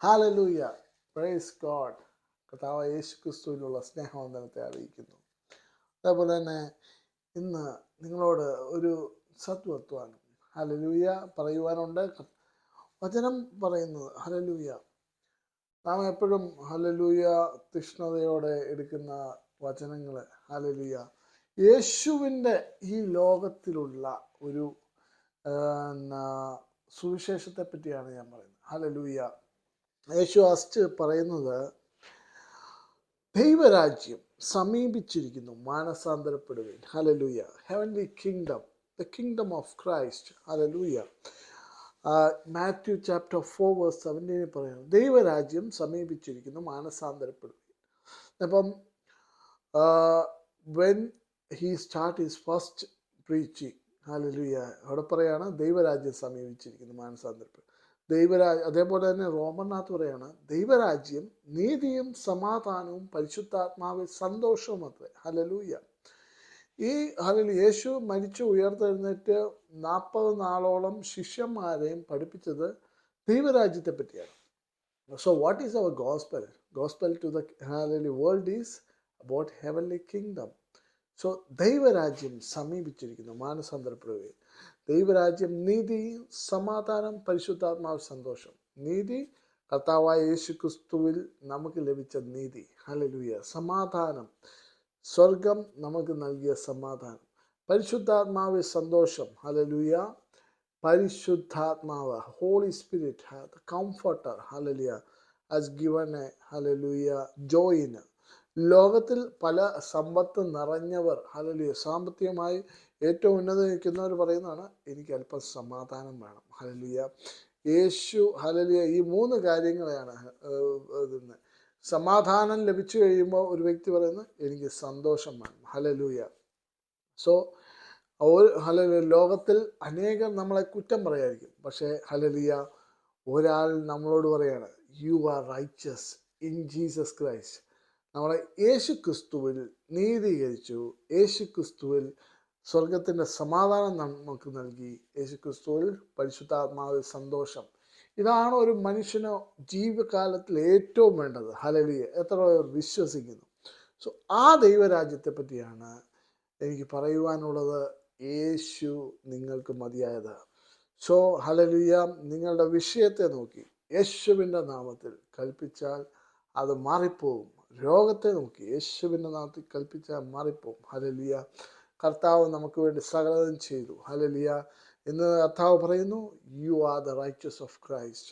Hallelujah, praise God. കർത്താവ് യേശു ക്രിസ്തുവിലുള്ള സ്നേഹവന്ദനത്തെ അറിയിക്കുന്നു. അതേപോലെ തന്നെ ഇന്ന് നിങ്ങളോട് ഒരു സത്വത്വാനം ഹല്ലേലൂയ പറയുവാനുണ്ട്. വചനം പറയുന്നത് ഹല്ലേലൂയ. നാം എപ്പോഴും ഹല്ലേലൂയ തീഷ്ണതയോടെ എടുക്കുന്ന വചനങ്ങൾ ഹല്ലേലൂയ യേശുവിൻ്റെ ഈ ലോകത്തിലുള്ള ഒരു സുവിശേഷത്തെ പറ്റിയാണ് ഞാൻ പറയുന്നത്. ഹല്ലേലൂയ. യേശു ഫസ്റ്റ് പറയുന്നത് ദൈവരാജ്യം സമീപിച്ചിരിക്കുന്നു, മാനസാന്തരപ്പെടുവിൻ. Hallelujah. Heavenly kingdom, the kingdom of Christ. Hallelujah. Matthew chapter 4 verse 17 പറയുന്നു ദൈവരാജ്യം സമീപിച്ചിരിക്കുന്നു, മാനസാന്തരപ്പെടുവിൻ. അപ്പം when he start his first preaching, hallelujah, അവിടെ പറയാണ് ദൈവരാജ്യം സമീപിച്ചിരിക്കുന്നു, മാനസാന്തരപ്പെടും. അതേപോലെ തന്നെ റോമറിനകത്ത് പറയാണ് ദൈവരാജ്യം നീതിയും സമാധാനവും പരിശുദ്ധാത്മാവിൽ സന്തോഷവും അത്രേ. ഹല്ലേലൂയ. ഈ യേശു മരിച്ചു ഉയർത്തെഴുന്നേറ്റ് 40 നാളോളം ശിഷ്യന്മാരെയും പഠിപ്പിച്ചത് ദൈവരാജ്യത്തെ പറ്റിയാണ്. So what is our gospel? Gospel to the world is about heavenly kingdom. So ദൈവരാജ്യം സമീപിച്ചിരിക്കുന്നു, മാനസാന്തരപ്പെടുകയും. ദൈവരാജ്യം നീതി, സമാധാനം, പരിശുദ്ധാത്മാവ്, സന്തോഷം. നീതി കർത്താവായ യേശു ക്രിസ്തുവിൽ നമുക്ക് ലഭിച്ച നീതി. ഹല്ലേലൂയ. സമാധാനം, സ്വർഗം നമുക്ക് നൽകിയ സമാധാനം. പരിശുദ്ധാത്മാവ്, സന്തോഷം. ഹല്ലേലൂയ. പരിശുദ്ധാത്മാവ്, holy spirit, the comforter, hallelujah, has given a hallelujah ജോയിന്. ലോകത്തിൽ പല സമ്പത്ത് നിറഞ്ഞവർ ഹല്ലേലൂയ സാമ്പത്തികമായി ഏറ്റവും ഉന്നത നിൽക്കുന്നവർ പറയുന്നതാണ് എനിക്ക് അല്പം സമാധാനം വേണം. ഹല്ലേലൂയ. യേശു ഹല്ലേലൂയ ഈ 3 കാര്യങ്ങളെയാണ് സമാധാനം ലഭിച്ചു കഴിയുമ്പോൾ ഒരു വ്യക്തി പറയുന്നത് എനിക്ക് സന്തോഷം വേണം. ഹല്ലേലൂയ. സോ ഹല്ലേലൂയ ലോകത്തിൽ അനേകം നമ്മളെ കുറ്റം പറയായിരിക്കും, പക്ഷേ ഹല്ലേലൂയ ഒരാൾ നമ്മളോട് പറയാണ് you are righteous in Jesus Christ. നമ്മളെ യേശു ക്രിസ്തുവിൽ നീതീകരിച്ചു, യേശു ക്രിസ്തുവിൽ സ്വർഗത്തിൻ്റെ സമാധാനം നമുക്ക് നൽകി, യേശു ക്രിസ്തുവിൽ പരിശുദ്ധാത്മാവിൽ സന്തോഷം. ഇതാണ് ഒരു മനുഷ്യന് ജീവകാലത്തിൽ ഏറ്റവും വേണ്ടത്. ഹല്ലേലൂയ. എത്ര പേർ വിശ്വസിക്കുന്നു? സോ ആ ദൈവരാജ്യത്തെ പറ്റിയാണ് എനിക്ക് പറയുവാനുള്ളത്. യേശു നിങ്ങൾക്ക് മതിയായത്. So hallelujah. നിങ്ങളുടെ വിഷയത്തെ നോക്കി യേശുവിൻ്റെ നാമത്തിൽ കൽപ്പിച്ചാൽ അത് മാറിപ്പോവും. രോഗത്തെ നോക്കി യേശുവിൻ്റെ നാമത്തിൽ കൽപ്പിച്ചാൽ മാറിപ്പോവും. ഹല്ലേലൂയ. കർത്താവ് നമുക്ക് വേണ്ടി സകലതും ചെയ്തു. ഹല്ലേലൂയ. ഇന്ന് കർത്താവ് പറയുന്നു you are the righteous of Christ.